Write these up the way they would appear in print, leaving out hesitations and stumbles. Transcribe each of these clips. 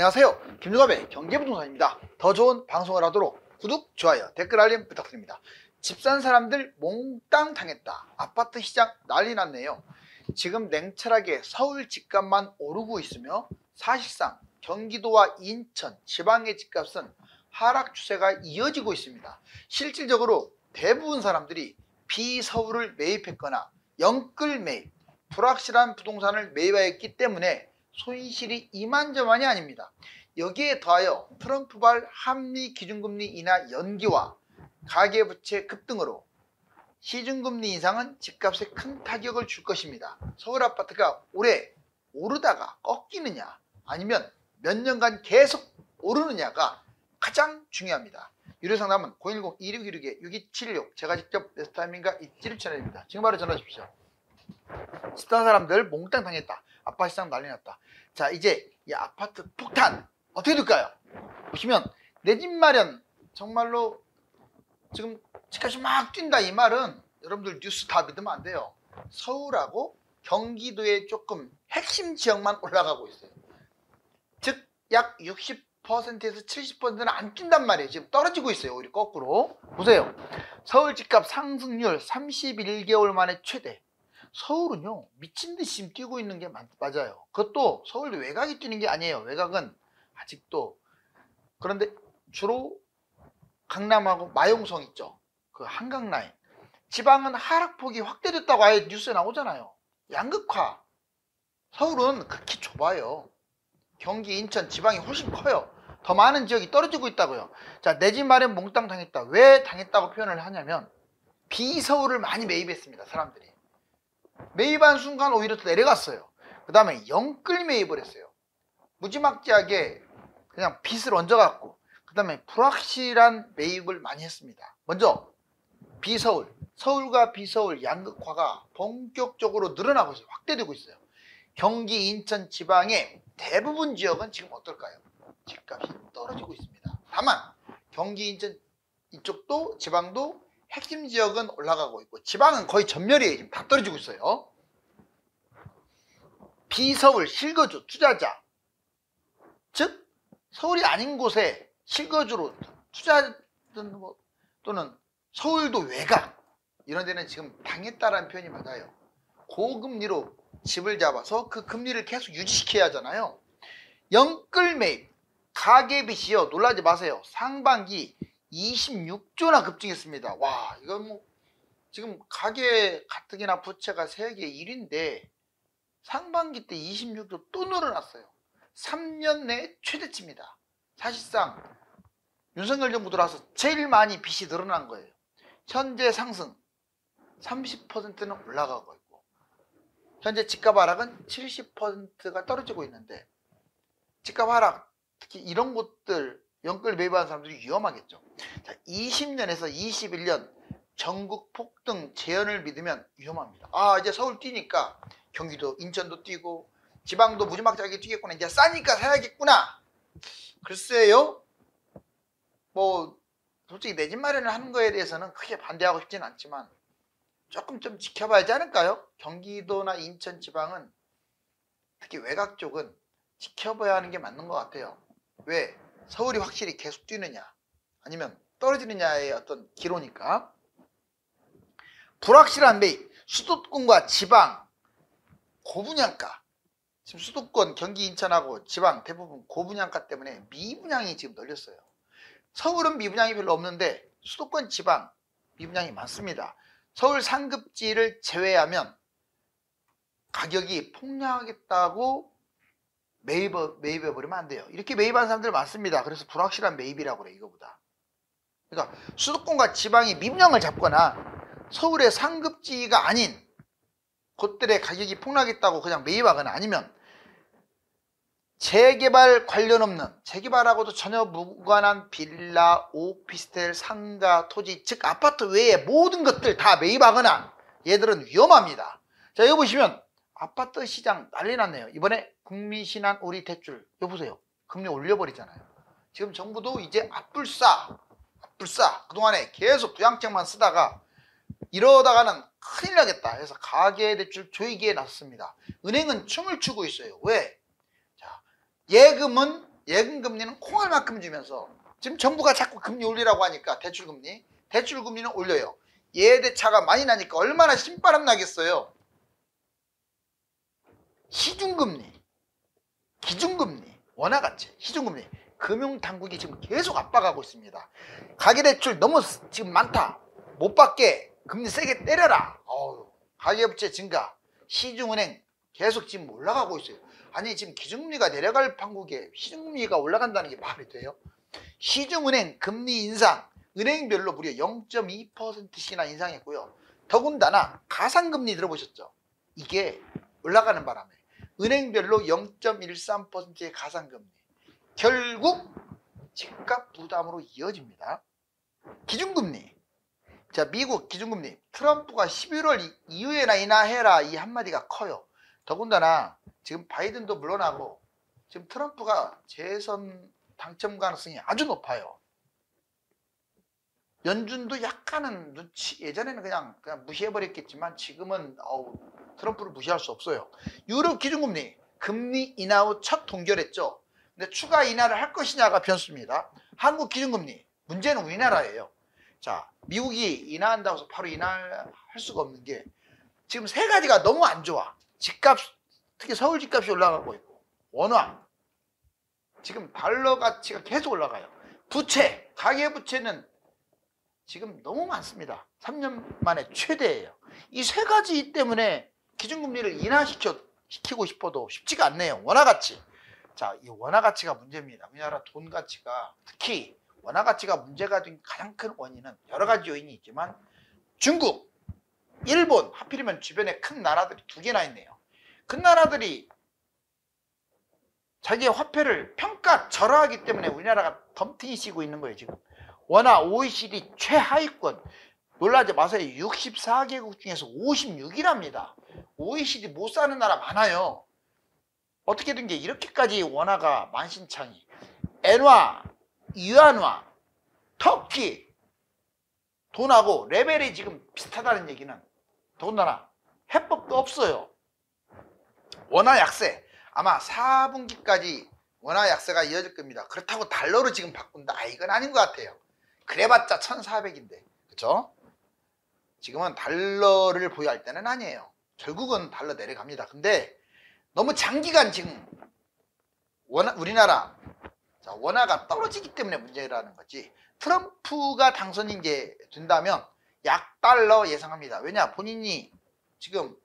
안녕하세요. 김유갑의 경제부동산입니다. 더 좋은 방송을 하도록 구독, 좋아요, 댓글 알림 부탁드립니다. 집 산 사람들 몽땅 당했다. 아파트 시장 난리 났네요. 지금 냉철하게 서울 집값만 오르고 있으며 사실상 경기도와 인천, 지방의 집값은 하락 추세가 이어지고 있습니다. 실질적으로 대부분 사람들이 비서울을 매입했거나 영끌 매입, 불확실한 부동산을 매입하였기 때문에 손실이 이만저만이 아닙니다. 여기에 더하여 트럼프발 한미 기준금리 인하 연기와 가계부채 급등으로 시중금리 인상은 집값에 큰 타격을 줄 것입니다. 서울 아파트가 올해 오르다가 꺾이느냐 아니면 몇 년간 계속 오르느냐가 가장 중요합니다. 유료상담은 010-2616-6276 제가 직접 베스트타이밍과 입지를 전해드립니다. 지금 바로 전화 주십시오. 집산 사람들 몽땅 당했다. 아파트 시장 난리 났다. 자, 이제 이 아파트 폭탄 어떻게 될까요? 보시면 내 집 마련 정말로 지금 집값이 막 뛴다 이 말은 여러분들 뉴스 다 믿으면 안 돼요. 서울하고 경기도의 조금 핵심 지역만 올라가고 있어요. 즉 약 60%에서 70%는 안 뛴단 말이에요. 지금 떨어지고 있어요. 오히려 거꾸로. 보세요. 서울 집값 상승률 31개월 만에 최대. 서울은요 미친듯이 지금 뛰고 있는 게 맞아요. 그것도 서울도 외곽이 뛰는 게 아니에요. 외곽은 아직도. 그런데 주로 강남하고 마용성 있죠. 그 한강라인. 지방은 하락폭이 확대됐다고 아예 뉴스에 나오잖아요. 양극화. 서울은 극히 좁아요. 경기, 인천, 지방이 훨씬 커요. 더 많은 지역이 떨어지고 있다고요. 자, 내 집 마련 몽땅 당했다. 왜 당했다고 표현을 하냐면 비서울을 많이 매입했습니다. 사람들이. 매입한 순간 오히려 더 내려갔어요. 그 다음에 영끌 매입을 했어요. 무지막지하게 그냥 빚을 얹어갖고 그 다음에 불확실한 매입을 많이 했습니다. 먼저 비서울, 서울과 비서울 양극화가 본격적으로 늘어나고 있어요. 확대되고 있어요. 경기, 인천, 지방의 대부분 지역은 지금 어떨까요? 집값이 떨어지고 있습니다. 다만 경기, 인천 이쪽도 지방도 핵심 지역은 올라가고 있고 지방은 거의 전멸이에요. 지금 다 떨어지고 있어요. 비서울, 실거주, 투자자 즉 서울이 아닌 곳에 실거주로 투자든 또는 서울도 외곽 이런 데는 지금 당했다라는 표현이 맞아요. 고금리로 집을 잡아서 그 금리를 계속 유지시켜야 하잖아요. 영끌 매입, 가계빚이요. 놀라지 마세요. 상반기 26조나 급증했습니다. 와, 이건 뭐 지금 가계 가뜩이나 부채가 세계 1위인데 상반기 때 26조 또 늘어났어요. 3년 내 최대치입니다. 사실상 윤석열 정부 들어와서 제일 많이 빚이 늘어난 거예요. 현재 상승 30%는 올라가고 있고 현재 집값 하락은 70%가 떨어지고 있는데 집값 하락 특히 이런 곳들 영끌 매입하는 사람들이 위험하겠죠. 자, 20년에서 21년 전국 폭등 재현을 믿으면 위험합니다. 아, 이제 서울 뛰니까 경기도, 인천도 뛰고 지방도 무지막지하게 뛰겠구나. 이제 싸니까 사야겠구나. 글쎄요. 뭐 솔직히 내 집 마련을 하는 거에 대해서는 크게 반대하고 싶지는 않지만 조금 좀 지켜봐야지 않을까요? 경기도나 인천 지방은 특히 외곽 쪽은 지켜봐야 하는 게 맞는 것 같아요. 왜? 서울이 확실히 계속 뛰느냐 아니면 떨어지느냐의 어떤 기로니까. 불확실한 매입, 수도권과 지방 고분양가. 지금 수도권 경기 인천하고 지방 대부분 고분양가 때문에 미분양이 지금 널렸어요. 서울은 미분양이 별로 없는데 수도권 지방 미분양이 많습니다. 서울 상급지를 제외하면 가격이 폭락하겠다고 매입해버리면 안 돼요. 이렇게 매입하는 사람들 많습니다. 그래서 불확실한 매입이라고 그래 이거보다. 그러니까 수도권과 지방이 미분양을 잡거나 서울의 상급지가 아닌 곳들의 가격이 폭락했다고 그냥 매입하거나 아니면 재개발 관련 없는 재개발하고도 전혀 무관한 빌라, 오피스텔, 상가, 토지 즉 아파트 외의 모든 것들 다 매입하거나 얘들은 위험합니다. 자, 여기 보시면 아파트 시장 난리 났네요. 이번에 국민신한 우리 대출 여기 보세요. 금리 올려버리잖아요. 지금 정부도 이제 앞불싸 그동안에 계속 부양책만 쓰다가 이러다가는 큰일 나겠다 해서 가계대출 조이기에 나섰습니다. 은행은 춤을 추고 있어요. 왜? 자, 예금은 예금금리는 콩알만큼 주면서 지금 정부가 자꾸 금리 올리라고 하니까 대출금리는 올려요. 예대 차가 많이 나니까 얼마나 신바람 나겠어요. 시중금리, 기준금리, 원화가치, 시중금리, 금융당국이 지금 계속 압박하고 있습니다. 가계대출 너무 지금 많다. 못 받게 금리 세게 때려라. 가계부채 증가, 시중은행 계속 지금 올라가고 있어요. 아니 지금 기준금리가 내려갈 판국에 시중금리가 올라간다는 게 말이 돼요? 시중은행 금리 인상, 은행별로 무려 0.2%씩이나 인상했고요. 더군다나 가상금리 들어보셨죠? 이게 올라가는 바람에 은행별로 0.13%의 가상금리, 결국 집값 부담으로 이어집니다. 기준금리, 자 미국 기준금리, 트럼프가 11월 이후에나 인하해라 이 한마디가 커요. 더군다나 지금 바이든도 물러나고 지금 트럼프가 재선 당첨 가능성이 아주 높아요. 연준도 약간은 눈치, 예전에는 그냥 무시해버렸겠지만 지금은 트럼프를 무시할 수 없어요. 유럽 기준금리 금리 인하 후 첫 동결했죠. 근데 추가 인하를 할 것이냐가 변수입니다. 한국 기준금리 문제는 우리나라예요. 자, 미국이 인하한다고 해서 바로 인하할 수가 없는 게 지금 세 가지가 너무 안 좋아. 집값, 특히 서울 집값이 올라가고 있고, 원화, 지금 달러 가치가 계속 올라가요. 부채, 가계부채는 지금 너무 많습니다. 3년 만에 최대예요. 이 세 가지 때문에 기준금리를 인하시키고 싶어도 쉽지가 않네요. 원화가치. 자, 이 원화가치가 문제입니다. 우리나라 돈 가치가, 특히 원화가치가 문제가 된 가장 큰 원인은 여러 가지 요인이 있지만 중국, 일본, 하필이면 주변에 큰 나라들이 두 개나 있네요. 큰 나라들이 자기의 화폐를 평가절하하기 때문에 우리나라가 덤팅이 씌고 있는 거예요. 지금 원화 OECD 최하위권, 놀라지 마세요. 64개국 중에서 56위랍니다. OECD 못 사는 나라 많아요. 어떻게 된 게 이렇게까지 원화가 만신창이, 엔화, 위안화, 터키 돈하고 레벨이 지금 비슷하다는 얘기는 더군다나 해법도 없어요. 원화 약세, 아마 4분기까지 원화 약세가 이어질 겁니다. 그렇다고 달러로 지금 바꾼다? 이건 아닌 것 같아요. 그래봤자 1400인데, 그렇죠? 지금은 달러를 보유할 때는 아니에요. 결국은 달러 내려갑니다. 근데 너무 장기간 지금 우리나라 원화가 떨어지기 때문에 문제라는 거지. 트럼프가 당선인 게 된다면 약달러 예상합니다. 왜냐, 본인이 지금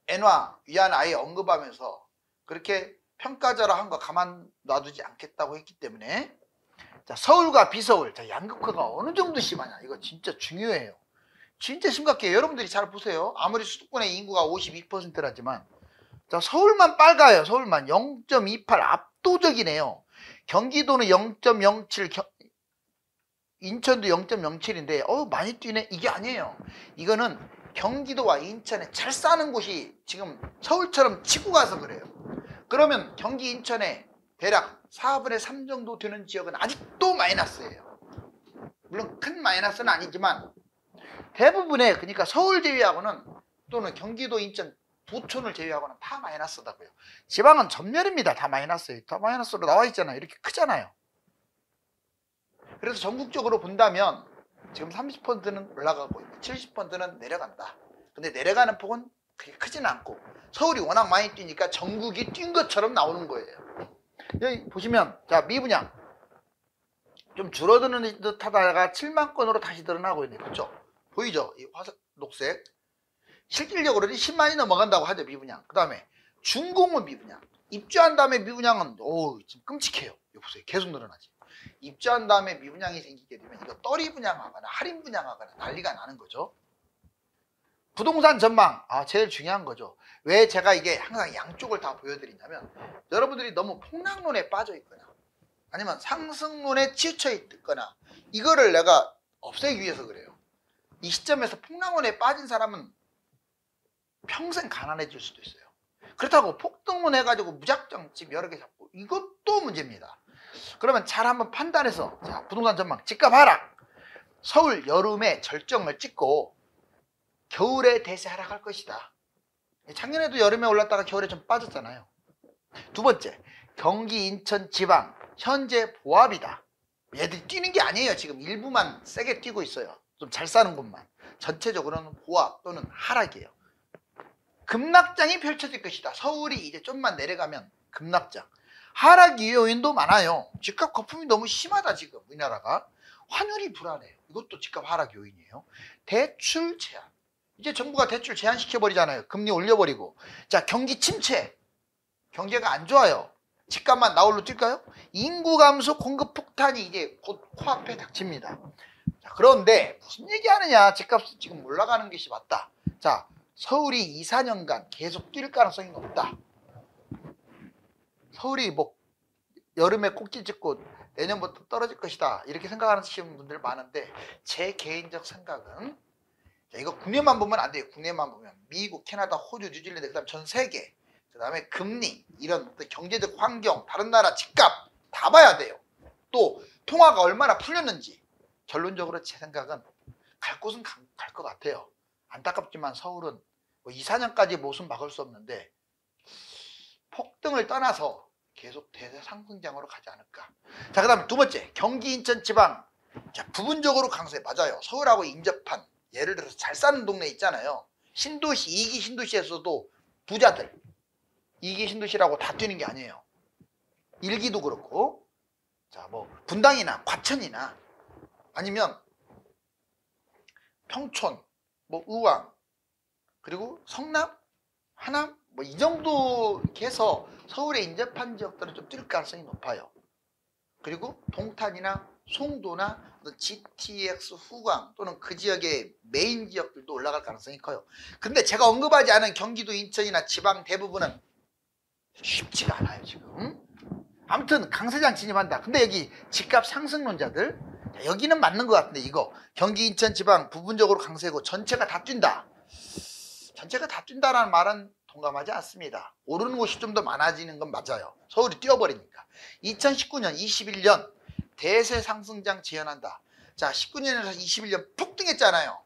엔화, 위안 아예 언급하면서 그렇게 평가절하한 거 가만 놔두지 않겠다고 했기 때문에. 자, 서울과 비서울, 자, 양극화가 어느 정도 심하냐, 이거 진짜 중요해요. 진짜 심각해요. 여러분들이 잘 보세요. 아무리 수도권의 인구가 52%라지만 자, 서울만 빨가요. 서울만 0.28, 압도적이네요. 경기도는 0.07, 인천도 0.07인데 많이 뛰네. 이게 아니에요. 이거는 경기도와 인천에 잘 사는 곳이 지금 서울처럼 치고 가서 그래요. 그러면 경기 인천에 대략 4분의 3 정도 되는 지역은 아직도 마이너스예요. 물론 큰 마이너스는 아니지만 대부분의, 그러니까 서울 제외하고는, 또는 경기도, 인천, 부천을 제외하고는 다 마이너스다고요. 지방은 전멸입니다. 다 마이너스예요. 다 마이너스로 나와 있잖아요. 이렇게 크잖아요. 그래서 전국적으로 본다면 지금 30%는 올라가고 있고 70%는 내려간다. 근데 내려가는 폭은 그렇게 크지는 않고 서울이 워낙 많이 뛰니까 전국이 뛴 것처럼 나오는 거예요. 여기 보시면, 자, 미분양 좀 줄어드는 듯 하다가 7만 건으로 다시 늘어나고 있네요. 그렇죠? 보이죠? 이 녹색. 실질적으로는 10만이 넘어간다고 하죠, 미분양. 그 다음에 준공은 미분양. 입주한 다음에 미분양은 지금 끔찍해요. 이거 보세요. 계속 늘어나지. 입주한 다음에 미분양이 생기게 되면 이거 떨이 분양하거나 할인 분양하거나 난리가 나는 거죠. 부동산 전망, 제일 중요한 거죠. 왜 제가 이게 항상 양쪽을 다 보여드리냐면, 여러분들이 너무 폭락론에 빠져 있거나 아니면 상승론에 치우쳐 있거나 이거를 내가 없애기 위해서 그래요. 이 시점에서 폭락론에 빠진 사람은 평생 가난해질 수도 있어요. 그렇다고 폭등론 해가지고 무작정 집 여러 개 잡고, 이것도 문제입니다. 그러면 잘 한번 판단해서, 자, 부동산 전망, 집값 하락, 서울 여름에 절정을 찍고 겨울에 대세 하락할 것이다. 작년에도 여름에 올랐다가 겨울에 좀 빠졌잖아요. 두 번째, 경기, 인천, 지방 현재 보합이다. 얘들이 뛰는 게 아니에요. 지금 일부만 세게 뛰고 있어요. 좀 잘 사는 곳만. 전체적으로는 보합 또는 하락이에요. 급락장이 펼쳐질 것이다. 서울이 이제 좀만 내려가면 급락장. 하락 요인도 많아요. 집값 거품이 너무 심하다. 지금 우리나라가. 환율이 불안해요. 이것도 집값 하락 요인이에요. 대출 제한. 이제 정부가 대출 제한시켜버리잖아요. 금리 올려버리고. 자, 경기 침체. 경제가 안 좋아요. 집값만 나홀로 뛸까요? 인구 감소, 공급 폭탄이 이제 곧 코앞에 닥칩니다. 자, 그런데 무슨 얘기하느냐. 집값이 지금 올라가는 것이 맞다. 자, 서울이 2, 4년간 계속 뛸 가능성이 높다. 서울이 뭐 여름에 꼭지 찍고 내년부터 떨어질 것이다. 이렇게 생각하시는 분들 많은데 제 개인적 생각은 자, 이거 국내만 보면 안 돼요. 국내만 보면 미국, 캐나다, 호주, 뉴질랜드, 그다음 전 세계, 그다음에 금리, 이런 경제적 환경, 다른 나라 집값 다 봐야 돼요. 또 통화가 얼마나 풀렸는지. 결론적으로 제 생각은 갈 곳은 갈 것 같아요. 안타깝지만 서울은 뭐 2, 4년까지 못은 막을 수 없는데 폭등을 떠나서 계속 대세 상승장으로 가지 않을까. 자, 그 다음에 두 번째, 경기, 인천, 지방. 자, 부분적으로 강세. 맞아요. 서울하고 인접한, 예를 들어서 잘 사는 동네 있잖아요. 신도시, 2기 신도시에서도 부자들, 2기 신도시라고 다 뛰는 게 아니에요. 1기도 그렇고, 자, 뭐 분당이나 과천이나 아니면 평촌, 뭐 의왕, 그리고 성남, 하남, 뭐 이 정도 이렇게 해서 서울에 인접한 지역들은 좀 뛸 가능성이 높아요. 그리고 동탄이나 송도나 GTX 후광 또는 그 지역의 메인 지역들도 올라갈 가능성이 커요. 근데 제가 언급하지 않은 경기도, 인천이나 지방 대부분은 쉽지가 않아요 지금. 아무튼 강세장 진입한다. 근데 여기 집값 상승론자들, 여기는 맞는 것 같은데 이거 경기, 인천, 지방 부분적으로 강세고 전체가 다 뛴다. 전체가 다 뛴다라는 말은 동감하지 않습니다. 오르는 곳이 좀 더 많아지는 건 맞아요. 서울이 뛰어버리니까. 2019년, 21년 대세 상승장 재현한다. 자, 19년에서 21년 폭등했잖아요.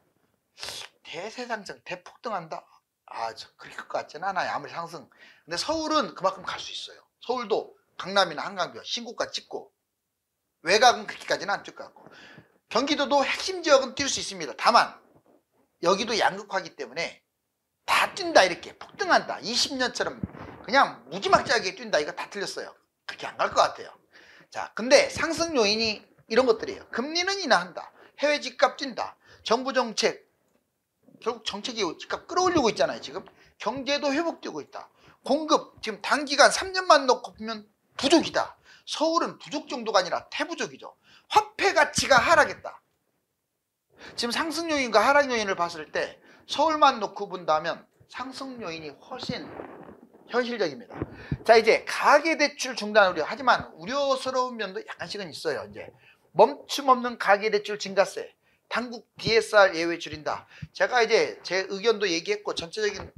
대세 상승, 대폭등한다? 아, 그럴 것 같지는 않아요. 아무리 상승. 근데 서울은 그만큼 갈 수 있어요. 서울도 강남이나 한강변 신고가 찍고, 외곽은 그렇게까지는 안 뛸 것 같고, 경기도도 핵심 지역은 뛸 수 있습니다. 다만 여기도 양극화이기 때문에 다 뛴다, 이렇게 폭등한다, 20년처럼 그냥 무지막지하게 뛴다, 이거 다 틀렸어요. 그렇게 안 갈 것 같아요. 자, 근데 상승 요인이 이런 것들이에요. 금리는 인하한다, 해외 집값 뛴다, 정부 정책, 결국 정책이 집값 끌어올리고 있잖아요. 지금 경제도 회복되고 있다, 공급 지금 단기간 3년만 놓고 보면 부족이다. 서울은 부족 정도가 아니라 태부족이죠. 화폐 가치가 하락했다. 지금 상승 요인과 하락 요인을 봤을 때 서울만 놓고 본다면 상승 요인이 훨씬 현실적입니다. 자, 이제 가계대출 중단 우려. 하지만 우려스러운 면도 약간씩은 있어요. 이제 멈춤 없는 가계대출 증가세, 당국 DSR 예외 줄인다. 제가 이제 제 의견도 얘기했고 전체적인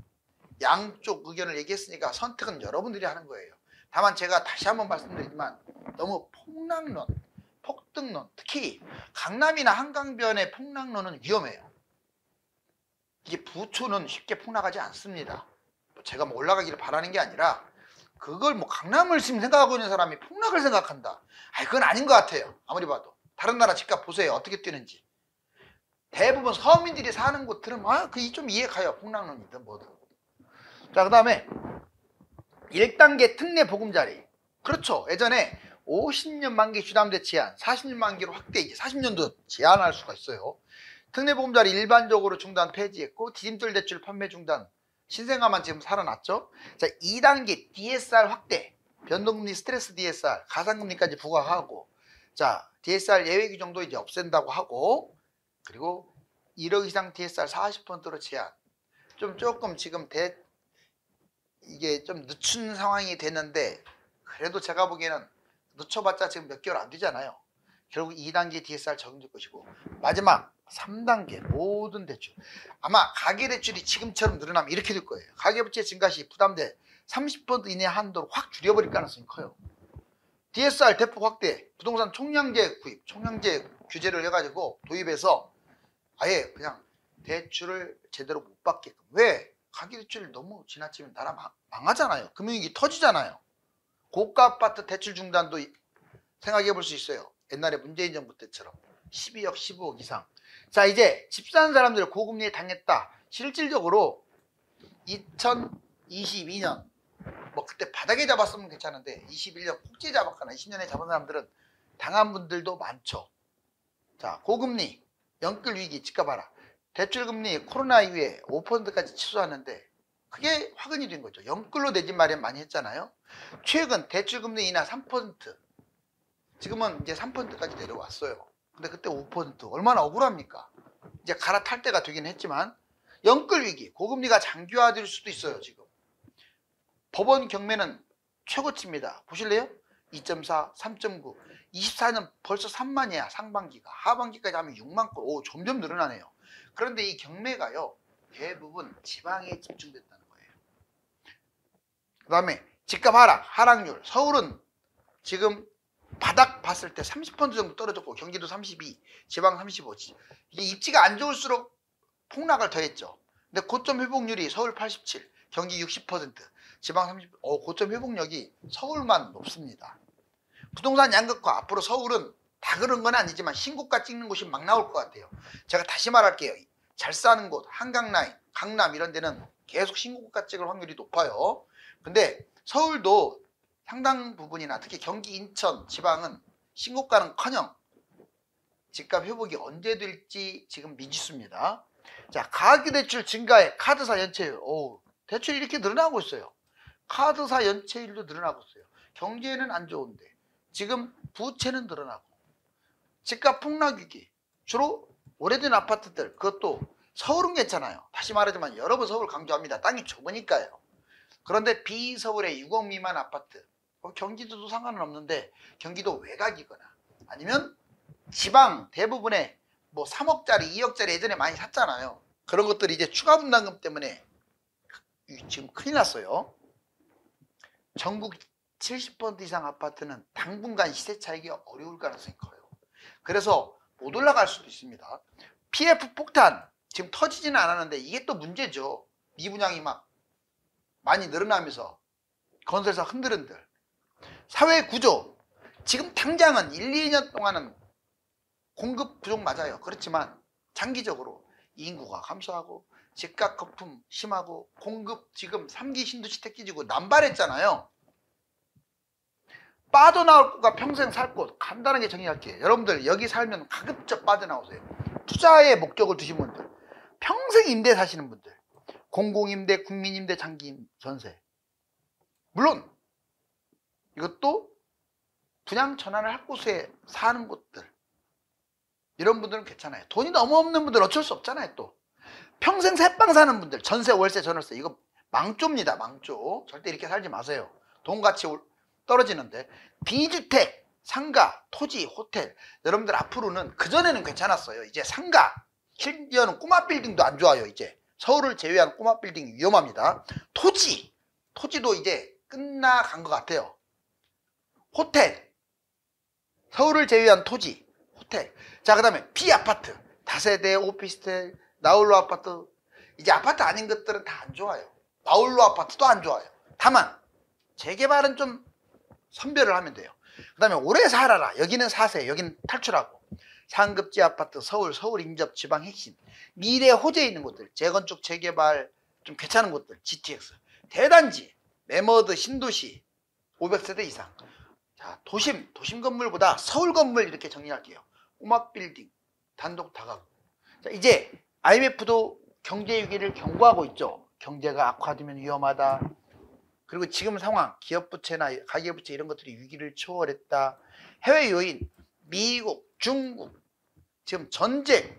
양쪽 의견을 얘기했으니까 선택은 여러분들이 하는 거예요. 다만 제가 다시 한번 말씀드리지만 너무 폭락론, 폭등론, 특히 강남이나 한강변의 폭락론은 위험해요. 이게 부초는 쉽게 폭락하지 않습니다. 제가 뭐 올라가기를 바라는 게 아니라 그걸 뭐 강남을 지금 생각하고 있는 사람이 폭락을 생각한다. 아니, 그건 아닌 것 같아요. 아무리 봐도. 다른 나라 집값 보세요. 어떻게 뛰는지. 대부분 서민들이 사는 곳들은 그게 좀 이해가요. 폭락론이든 뭐든. 자, 그 다음에 1단계 특례 보금자리. 그렇죠. 예전에 50년 만기 주담대 제한, 40년 만기로 확대, 이제 40년도 제한할 수가 있어요. 특례 보금자리 일반적으로 중단 폐지했고, 디딤돌 대출 판매 중단, 신생아만 지금 살아났죠. 자, 2단계 DSR 확대, 변동금리 스트레스 DSR, 가상금리까지 부과하고, 자, DSR 예외 규정도 이제 없앤다고 하고, 그리고 1억 이상 DSR 40%로 제한. 조금 지금 이게 좀 늦춘 상황이 됐는데, 그래도 제가 보기에는 늦춰봤자 지금 몇 개월 안 되잖아요. 결국 2단계 DSR 적용될 것이고, 마지막 3단계 모든 대출. 아마 가계대출이 지금처럼 늘어나면 이렇게 될 거예요. 가계부채 증가시 부담대 30% 이내 한도로 확 줄여버릴 가능성이 커요. DSR 대폭 확대, 부동산 총량제 구입, 총량제 규제를 해가지고 도입해서 아예 그냥 대출을 제대로 못 받게끔. 왜? 가계대출을 너무 지나치면 나라 망하잖아요. 금융위기 터지잖아요. 고가 아파트 대출 중단도 생각해 볼 수 있어요. 옛날에 문재인 정부 때처럼 12억, 15억 이상. 자, 이제 집 사는 사람들 고금리에 당했다. 실질적으로 2022년 뭐 그때 바닥에 잡았으면 괜찮은데 21년 꼭지에 잡았거나 20년에 잡은 사람들은 당한 분들도 많죠. 자, 고금리, 연끌 위기, 집값 하락. 대출금리 코로나 이후에 5%까지 치솟았는데 그게 화근이 된 거죠. 연끌로 내 집 마련 많이 했잖아요. 최근 대출금리 인하 3%, 지금은 이제 3%까지 내려왔어요. 근데 그때 5%, 얼마나 억울합니까? 이제 갈아탈 때가 되긴 했지만 연끌 위기, 고금리가 장기화될 수도 있어요. 지금 법원 경매는 최고치입니다. 보실래요? 2.4, 3.9, 24년 벌써 3만이야. 상반기가. 하반기까지 하면 6만 건. 오, 점점 늘어나네요. 그런데 이 경매가요, 대부분 지방에 집중됐다는 거예요. 그 다음에 집값 하락률. 서울은 지금 바닥 봤을 때 30% 정도 떨어졌고, 경기도 32, 지방 35. 이게 입지가 안 좋을수록 폭락을 더했죠. 근데 고점 회복률이 서울 87, 경기 60%, 지방 30, 고점 회복력이 서울만 높습니다. 부동산 양극화, 앞으로 서울은 다 그런 건 아니지만 신고가 찍는 곳이 막 나올 것 같아요. 제가 다시 말할게요. 잘 사는 곳, 한강라인, 강남 이런 데는 계속 신고가 찍을 확률이 높아요. 근데 서울도 상당 부분이나 특히 경기, 인천, 지방은 신고가는커녕 집값 회복이 언제 될지 지금 미지수입니다. 자, 가계대출 증가에 카드사 연체율, 대출이 이렇게 늘어나고 있어요. 카드사 연체율도 늘어나고 있어요. 경제는 안 좋은데 지금 부채는 늘어나고, 집값 폭락 위기, 주로 오래된 아파트들, 그것도 서울은 괜찮아요. 다시 말하지만 여러 번 서울 강조합니다. 땅이 좁으니까요. 그런데 비서울의 6억 미만 아파트, 경기도도 상관은 없는데 경기도 외곽이거나 아니면 지방 대부분의 뭐 3억짜리, 2억짜리 예전에 많이 샀잖아요. 그런 것들이 이제 추가 분담금 때문에 지금 큰일 났어요. 전국 70% 이상 아파트는 당분간 시세 차익이 어려울 가능성이 커요. 그래서 못 올라갈 수도 있습니다. PF 폭탄 지금 터지지는 않았는데 이게 또 문제죠. 미분양이 막 많이 늘어나면서 건설사 흔들흔들. 사회 구조, 지금 당장은 1, 2년 동안은 공급 부족 맞아요. 그렇지만 장기적으로 인구가 감소하고 집값 거품 심하고 공급, 지금 3기 신도시대 끼지고 남발했잖아요. 빠져나올 곳과 평생 살 곳 간단하게 정의할게요. 여러분들 여기 살면 가급적 빠져나오세요. 투자의 목적을 두신 분들, 평생 임대 사시는 분들, 공공임대, 국민임대, 장기 전세, 물론 이것도 분양 전환을 할 곳에 사는 곳들, 이런 분들은 괜찮아요. 돈이 너무 없는 분들 어쩔 수 없잖아요. 또 평생 새빵 사는 분들, 전세, 월세, 전월세, 이거 망조입니다. 망조. 절대 이렇게 살지 마세요. 돈 가치 떨어지는데. 비주택, 상가, 토지, 호텔, 여러분들 앞으로는, 그전에는 괜찮았어요. 이제 상가, 심지어는 꼬마 빌딩도 안 좋아요. 이제 서울을 제외한 꼬마 빌딩 위험합니다. 토지도 이제 끝나간 것 같아요. 호텔, 서울을 제외한 토지, 호텔. 자, 그 다음에 비아파트, 다세대, 오피스텔, 나홀로 아파트. 이제 아파트 아닌 것들은 다 안 좋아요. 나홀로 아파트도 안 좋아요. 다만 재개발은 좀 선별을 하면 돼요. 그 다음에 오래 살아라, 여기는 사세, 여기는 탈출하고. 상급지 아파트, 서울 인접, 지방 핵심, 미래 호재에 있는 곳들, 재건축, 재개발 좀 괜찮은 곳들, GTX, 대단지, 매머드, 신도시 500세대 이상. 자, 도심 건물보다 서울 건물 이렇게 정리할게요. 꼬마 빌딩, 단독 다가구. 자, 이제 IMF도 경제 위기를 경고하고 있죠. 경제가 악화되면 위험하다. 그리고 지금 상황, 기업 부채나 가계부채 이런 것들이 위기를 초월했다. 해외 요인, 미국, 중국, 지금 전쟁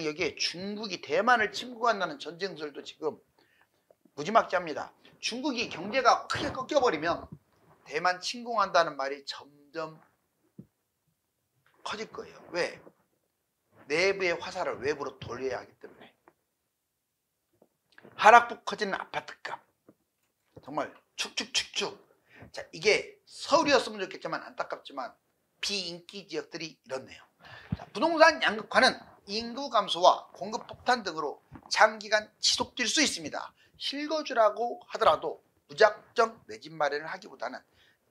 여기에 중국이 대만을 침공한다는 전쟁설도 지금 무지막지합니다. 중국이 경제가 크게 꺾여버리면 대만 침공한다는 말이 점점 커질 거예요. 왜? 내부의 화살을 외부로 돌려야 하기 때문에. 하락폭 커지는 아파트값, 정말 축축축축. 자, 이게 서울이었으면 좋겠지만 안타깝지만 비인기 지역들이 이렇네요. 자, 부동산 양극화는 인구 감소와 공급 폭탄 등으로 장기간 지속될 수 있습니다. 실거주라고 하더라도 무작정 내 집 마련을 하기보다는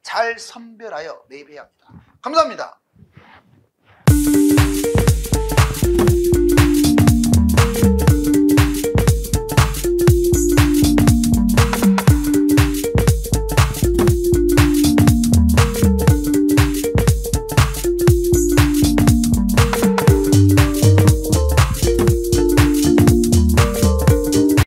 잘 선별하여 매입해야 합니다. 감사합니다.